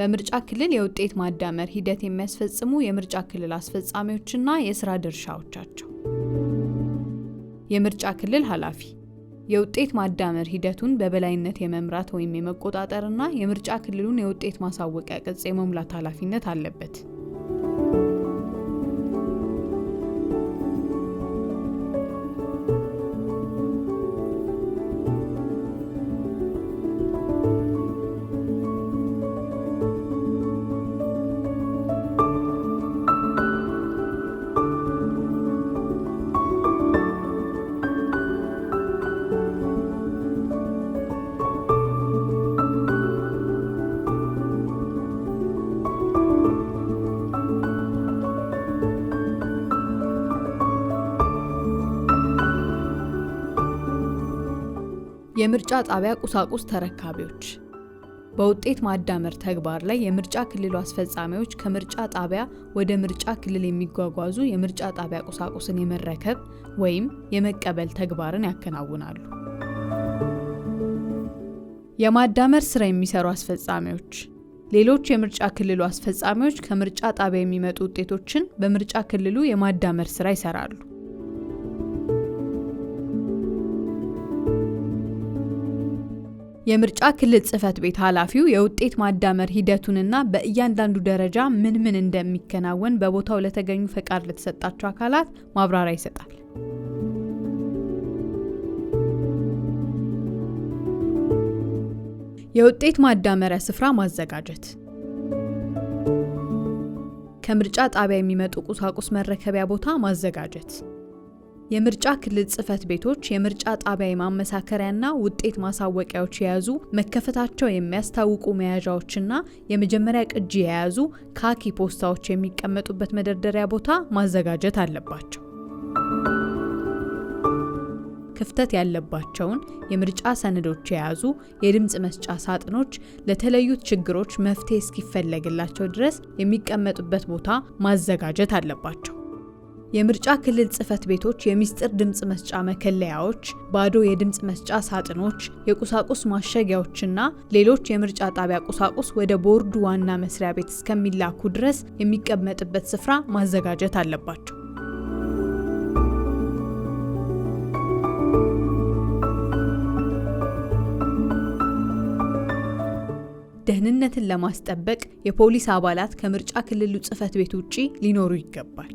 በምርጫ ክልል የውጤት ማዳመር ሂደት የሚያስፈጽሙ የምርጫ ክልል አስፈጻሚዎችና የሥራ ድርሻዎቻቸው። የምርጫ ክልል ኃላፊ የውጤት ማዳመር ሂደቱን በበላይነት የመምራት ወይም የመቆጣጠርና የምርጫ ክልሉን የውጤት ማሳወቂያ ቅጽ የመሙላት ኃላፊነት አለበት። የምርጫ ጣቢያ ቁሳቁስ ተረካቢዎች በውጤት ማዳመር ተግባር ላይ የምርጫ ክልሉ አስፈጻሚዎች ከምርጫ ጣቢያ ወደ ምርጫ ክልል የሚጓጓዙ የምርጫ ጣቢያ ቁሳቁስን የመረከብ ወይም የመቀበል ተግባርን ያከናውናሉ። የማዳመር ስራ የሚሰሩ አስፈጻሚዎች ሌሎች የምርጫ ክልሉ አስፈጻሚዎች ከምርጫ ጣቢያ የሚመጡ ውጤቶችን በምርጫ ክልሉ የማዳመር ስራ ይሰራሉ። የምርጫ ክልል ጽሕፈት ቤት ኃላፊው የውጤት ማዳመር ሂደቱንና በእያንዳንዱ ደረጃ ምን እንደሚከናወን በቦታው ለተገኙ ፈቃድ ለተሰጣቸው አካላት ማብራሪያ ይሰጣል። የውጤት ማዳመሪያ ስፍራ ማዘጋጀት ከምርጫ ጣቢያ የሚመጡ ቁሳቁስ መረከቢያ ቦታ ማዘጋጀት የምርጫ ክልል ጽሕፈት ቤቶች የምርጫ ጣቢያ የማመሳከሪያና ውጤት ማሳወቂያዎች የያዙ መከፈታቸው የሚያስታውቁ መያዣዎችና የመጀመሪያ ቅጂ የያዙ ካኪ ፖስታዎች የሚቀመጡበት መደርደሪያ ቦታ ማዘጋጀት አለባቸው። ክፍተት ያለባቸውን የምርጫ ሰነዶች የያዙ የድምጽ መስጫ ሳጥኖች ለተለዩት ችግሮች መፍትሄ እስኪፈለግላቸው ድረስ የሚቀመጡበት ቦታ ማዘጋጀት አለባቸው። የምርጫ ክልል ጽሕፈት ቤቶች የሚስጥር ድምጽ መስጫ መከለያዎች፣ ባዶ የድምጽ መስጫ ሳጥኖች፣ የቁሳቁስ ማሸጊያዎችና ሌሎች የምርጫ ጣቢያ ቁሳቁስ ወደ ቦርዱ ዋና መስሪያ ቤት እስከሚላኩ ድረስ የሚቀመጥበት ስፍራ ማዘጋጀት አለባቸው። ደህንነትን ለማስጠበቅ የፖሊስ አባላት ከምርጫ ክልሉ ጽሕፈት ቤት ውጪ ሊኖሩ ይገባል።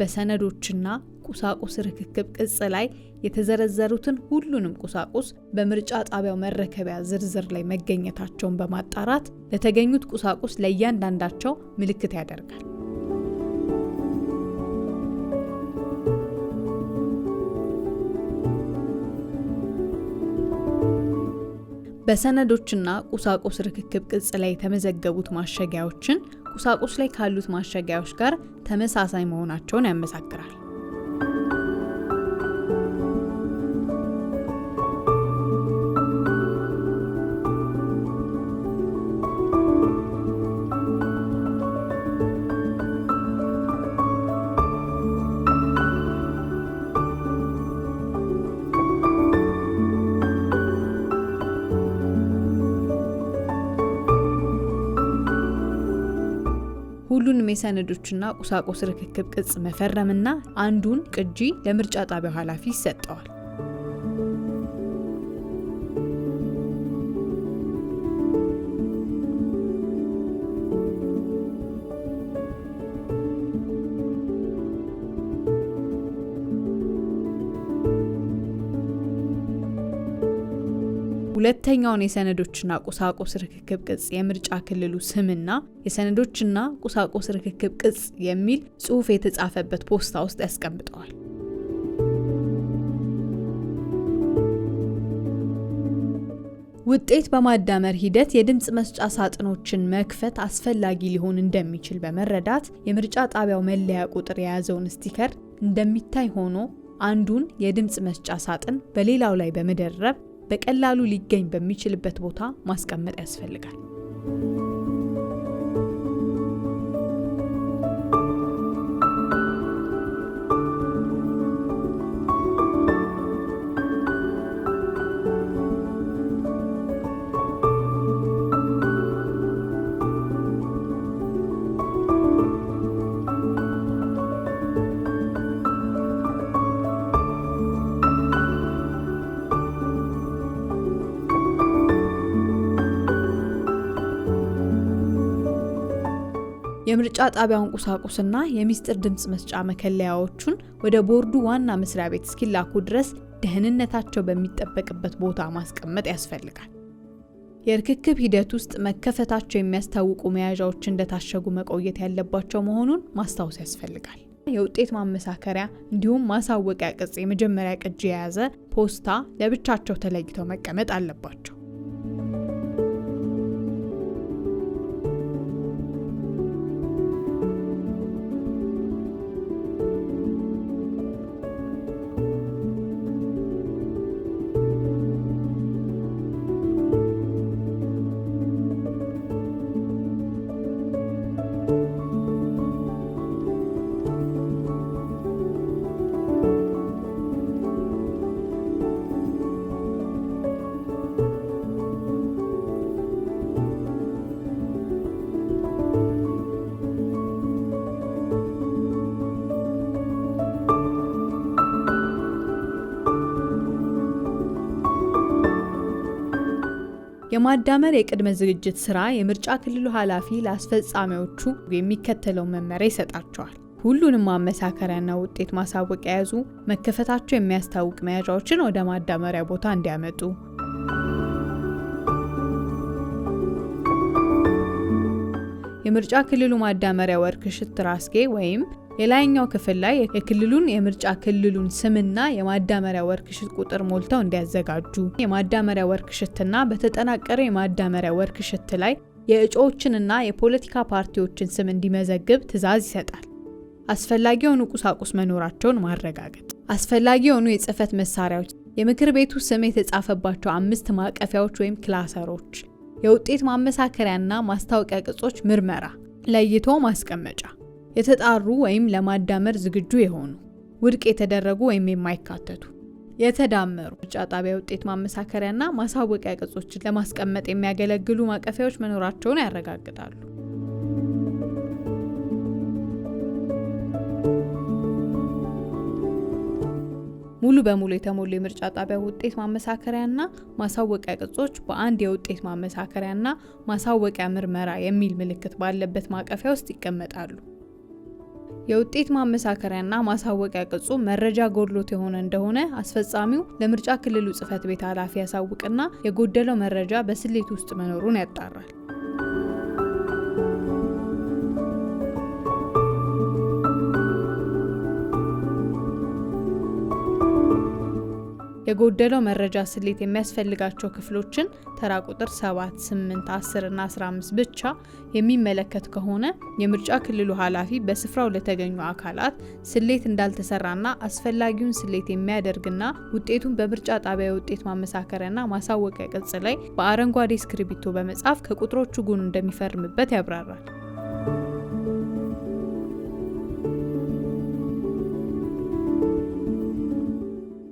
በሰነዶችና ቁሳቁስ ርክክብ ቅጽ ላይ የተዘረዘሩትን ሁሉንም ቁሳቁስ በምርጫ ጣቢያው መረከቢያ ዝርዝር ላይ መገኘታቸውን በማጣራት ለተገኙት ቁሳቁስ ለእያንዳንዳቸው ምልክት ያደርጋል። በሰነዶችና ቁሳቁስ ርክክብ ቅጽ ላይ የተመዘገቡት ማሸጊያዎችን ቁሳቁስ ላይ ካሉት ማሸጊያዎች ጋር ተመሳሳይ መሆናቸውን ያመሳክራል። ሁሉንም የሰነዶችና ቁሳቁስ ርክክብ ቅጽ መፈረምና አንዱን ቅጂ ለምርጫ ጣቢያው ኃላፊ ይሰጠዋል። ሁለተኛውን የሰነዶችና ቁሳቁስ ርክክብ ቅጽ የምርጫ ክልሉ ስምና የሰነዶችና ቁሳቁስ ርክክብ ቅጽ የሚል ጽሑፍ የተጻፈበት ፖስታ ውስጥ ያስቀምጠዋል። ውጤት በማዳመር ሂደት የድምጽ መስጫ ሳጥኖችን መክፈት አስፈላጊ ሊሆን እንደሚችል በመረዳት የምርጫ ጣቢያው መለያ ቁጥር የያዘውን ስቲከር እንደሚታይ ሆኖ አንዱን የድምጽ መስጫ ሳጥን በሌላው ላይ በመደረብ በቀላሉ ሊገኝ በሚችልበት ቦታ ማስቀመጥ ያስፈልጋል። የምርጫ ጣቢያውን ቁሳቁስና የሚስጥር ድምጽ መስጫ መከለያዎቹን ወደ ቦርዱ ዋና መስሪያ ቤት እስኪላኩ ድረስ ደህንነታቸው በሚጠበቅበት ቦታ ማስቀመጥ ያስፈልጋል። የርክክብ ሂደት ውስጥ መከፈታቸው የሚያስታውቁ መያዣዎች እንደታሸጉ መቆየት ያለባቸው መሆኑን ማስታወስ ያስፈልጋል። የውጤት ማመሳከሪያ እንዲሁም ማሳወቂያ ቅጽ የመጀመሪያ ቅጂ የያዘ ፖስታ ለብቻቸው ተለይተው መቀመጥ አለባቸው። የማዳመር የቅድመ ዝግጅት ስራ የምርጫ ክልሉ ኃላፊ ለአስፈጻሚዎቹ የሚከተለው መመሪያ ይሰጣቸዋል። ሁሉንም ማመሳከሪያና ውጤት ማሳወቂያ የያዙ መከፈታቸው የሚያስታውቅ መያዣዎችን ወደ ማዳመሪያ ቦታ እንዲያመጡ፣ የምርጫ ክልሉ ማዳመሪያ ወርክሽት ራስጌ ወይም የላይኛው ክፍል ላይ የክልሉን የምርጫ ክልሉን ስምና የማዳመሪያ ወርክሽት ቁጥር ሞልተው እንዲያዘጋጁ፣ የማዳመሪያ ወርክሽትና በተጠናቀረ የማዳመሪያ ወርክሽት ላይ የእጩዎችንና የፖለቲካ ፓርቲዎችን ስም እንዲመዘግብ ትዕዛዝ ይሰጣል። አስፈላጊ የሆኑ ቁሳቁስ መኖራቸውን ማረጋገጥ፣ አስፈላጊ የሆኑ የጽህፈት መሳሪያዎች፣ የምክር ቤቱ ስም የተጻፈባቸው 5 ማቀፊያዎች ወይም ክላሰሮች፣ የውጤት ማመሳከሪያና ማስታወቂያ ቅጾች ምርመራ፣ ለይቶ ማስቀመጫ፣ የተጣሩ ወይም ለማዳመር ዝግጁ የሆኑ፣ ውድቅ የተደረጉ ወይም የማይካተቱ፣ የተዳመሩ ምርጫ ጣቢያ ውጤት ማመሳከሪያና ማሳወቂያ ቅጾችን ለማስቀመጥ የሚያገለግሉ ማቀፊያዎች መኖራቸውን ያረጋግጣሉ። ሙሉ በሙሉ የተሞሉ የምርጫ ጣቢያ ውጤት ማመሳከሪያና ማሳወቂያ ቅጾች በአንድ የውጤት ማመሳከሪያና ማሳወቂያ ምርመራ የሚል ምልክት ባለበት ማቀፊያ ውስጥ ይቀመጣሉ። የውጤት ማመሳከሪያና ማሳወቂያ ቅጹ መረጃ ጎድሎት የሆነ እንደሆነ አስፈጻሚው ለምርጫ ክልሉ ጽህፈት ቤት ኃላፊ ያሳውቅና የጎደለው መረጃ በስሌት ውስጥ መኖሩን ያጣራል። የጎደለው መረጃ ስሌት የሚያስፈልጋቸው ክፍሎችን ተራ ቁጥር 7፣ 8፣ 10 እና 15 ብቻ የሚመለከት ከሆነ የምርጫ ክልሉ ኃላፊ በስፍራው ለተገኙ አካላት ስሌት እንዳልተሰራና አስፈላጊውን ስሌት የሚያደርግና ውጤቱን በምርጫ ጣቢያ ውጤት ማመሳከሪያና ማሳወቂያ ቅጽ ላይ በአረንጓዴ እስክሪብቶ በመጻፍ ከቁጥሮቹ ጎን እንደሚፈርምበት ያብራራል።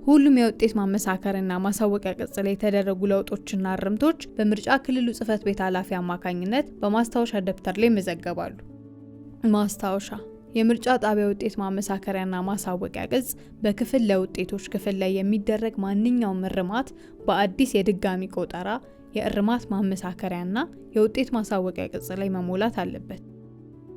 ሁሉም የውጤት ማመሳከሪያና ማሳወቂያ ቅጽ ላይ የተደረጉ ለውጦችና እርምቶች በምርጫ ክልሉ ጽህፈት ቤት ኃላፊ አማካኝነት በማስታወሻ ደብተር ላይ ይመዘገባሉ። ማስታወሻ የምርጫ ጣቢያ ውጤት ማመሳከሪያና ማሳወቂያ ቅጽ በክፍል ለውጤቶች ክፍል ላይ የሚደረግ ማንኛውም እርማት በአዲስ የድጋሚ ቆጠራ፣ የእርማት ማመሳከሪያና የውጤት ማሳወቂያ ቅጽ ላይ መሞላት አለበት።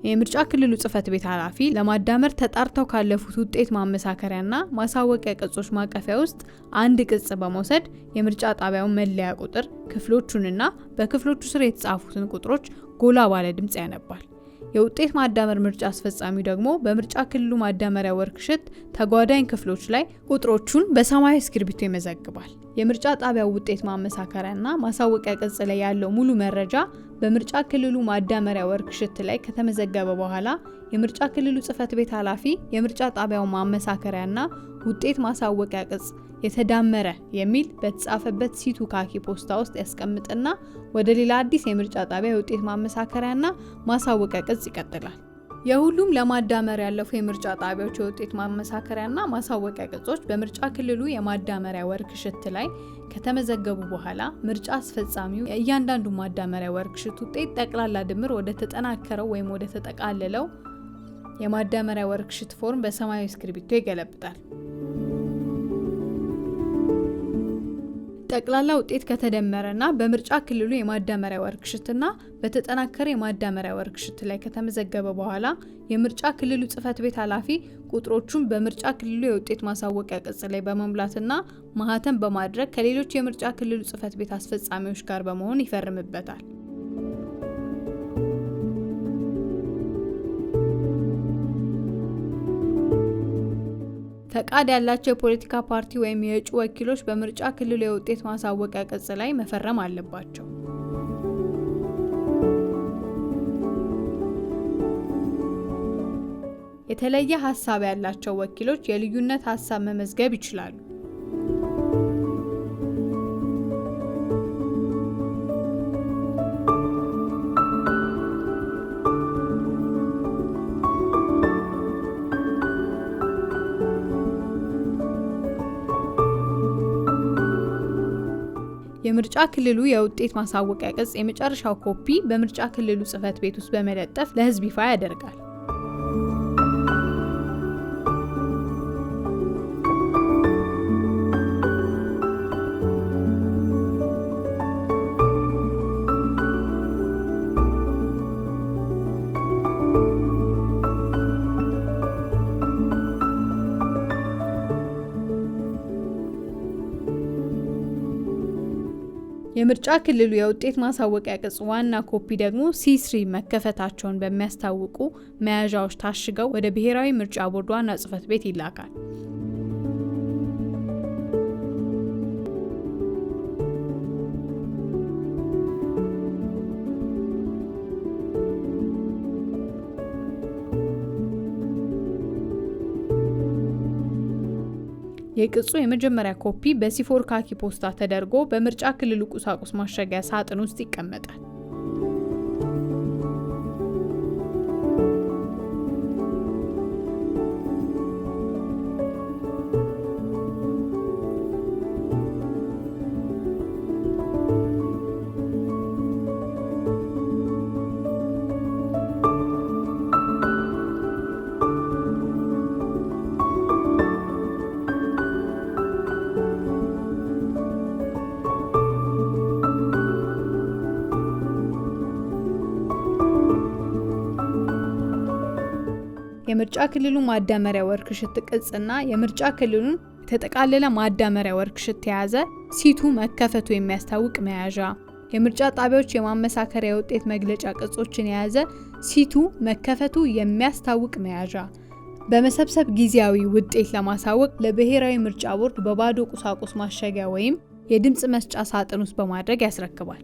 የምርጫ ክልሉ ጽህፈት ቤት ኃላፊ ለማዳመር ተጣርተው ካለፉት ውጤት ማመሳከሪያና ማሳወቂያ ቅጾች ማቀፊያ ውስጥ አንድ ቅጽ በመውሰድ የምርጫ ጣቢያውን መለያ ቁጥር፣ ክፍሎቹንና በክፍሎቹ ስር የተጻፉትን ቁጥሮች ጎላ ባለ ድምጽ ያነባል። የውጤት ማዳመር ምርጫ አስፈጻሚው ደግሞ በምርጫ ክልሉ ማዳመሪያ ወርክሽት ተጓዳኝ ክፍሎች ላይ ቁጥሮቹን በሰማያዊ እስክሪብቶ ይመዘግባል። የምርጫ ጣቢያው ውጤት ማመሳከሪያና ማሳወቂያ ቅጽ ላይ ያለው ሙሉ መረጃ በምርጫ ክልሉ ማዳመሪያ ወርክሽት ላይ ከተመዘገበ በኋላ የምርጫ ክልሉ ጽሕፈት ቤት ኃላፊ የምርጫ ጣቢያው ማመሳከሪያና ውጤት ማሳወቂያ ቅጽ የተዳመረ የሚል በተጻፈበት ሲቱ ካኪ ፖስታ ውስጥ ያስቀምጥና ወደ ሌላ አዲስ የምርጫ ጣቢያ የውጤት ማመሳከሪያና ማሳወቂያ ቅጽ ይቀጥላል። የሁሉም ለማዳመሪያ ያለፉ የምርጫ ጣቢያዎች የውጤት ማመሳከሪያና ማሳወቂያ ቅጾች በምርጫ ክልሉ የማዳመሪያ ወርክሽት ላይ ከተመዘገቡ በኋላ ምርጫ አስፈጻሚው የእያንዳንዱ ማዳመሪያ ወርክሽት ውጤት ጠቅላላ ድምር ወደ ተጠናከረው ወይም ወደ ተጠቃለለው የማዳመሪያ ወርክሽት ፎርም በሰማያዊ እስክሪብቶ ይገለብጣል። ጠቅላላ ውጤት ከተደመረና በምርጫ ክልሉ የማዳመሪያ ወርክሽትና በተጠናከረ የማዳመሪያ ወርክሽት ላይ ከተመዘገበ በኋላ የምርጫ ክልሉ ጽሕፈት ቤት ኃላፊ ቁጥሮቹን በምርጫ ክልሉ የውጤት ማሳወቂያ ቅጽ ላይ በመሙላትና ማህተም በማድረግ ከሌሎች የምርጫ ክልሉ ጽሕፈት ቤት አስፈጻሚዎች ጋር በመሆን ይፈርምበታል። ፈቃድ ያላቸው የፖለቲካ ፓርቲ ወይም የእጩ ወኪሎች በምርጫ ክልሉ የውጤት ማሳወቂያ ቅጽ ላይ መፈረም አለባቸው። የተለየ ሀሳብ ያላቸው ወኪሎች የልዩነት ሀሳብ መመዝገብ ይችላሉ። የምርጫ ክልሉ የውጤት ማሳወቂያ ቅጽ የመጨረሻው ኮፒ በምርጫ ክልሉ ጽሕፈት ቤት ውስጥ በመለጠፍ ለሕዝብ ይፋ ያደርጋል። የምርጫ ክልሉ የውጤት ማሳወቂያ ቅጽ ዋና ኮፒ ደግሞ C3 መከፈታቸውን በሚያስታውቁ መያዣዎች ታሽገው ወደ ብሔራዊ ምርጫ ቦርድ ዋና ጽሕፈት ቤት ይላካል። የቅጹ የመጀመሪያ ኮፒ በሲፎር ካኪ ፖስታ ተደርጎ በምርጫ ክልሉ ቁሳቁስ ማሸጊያ ሳጥን ውስጥ ይቀመጣል። የምርጫ ክልሉ ማዳመሪያ ወርክሽት ቅጽና የምርጫ ክልሉን የተጠቃለለ ማዳመሪያ ወርክሽት የያዘ ሲቱ መከፈቱ የሚያስታውቅ መያዣ፣ የምርጫ ጣቢያዎች የማመሳከሪያ ውጤት መግለጫ ቅጾችን የያዘ ሲቱ መከፈቱ የሚያስታውቅ መያዣ በመሰብሰብ ጊዜያዊ ውጤት ለማሳወቅ ለብሔራዊ ምርጫ ቦርድ በባዶ ቁሳቁስ ማሸጊያ ወይም የድምጽ መስጫ ሳጥን ውስጥ በማድረግ ያስረክባል።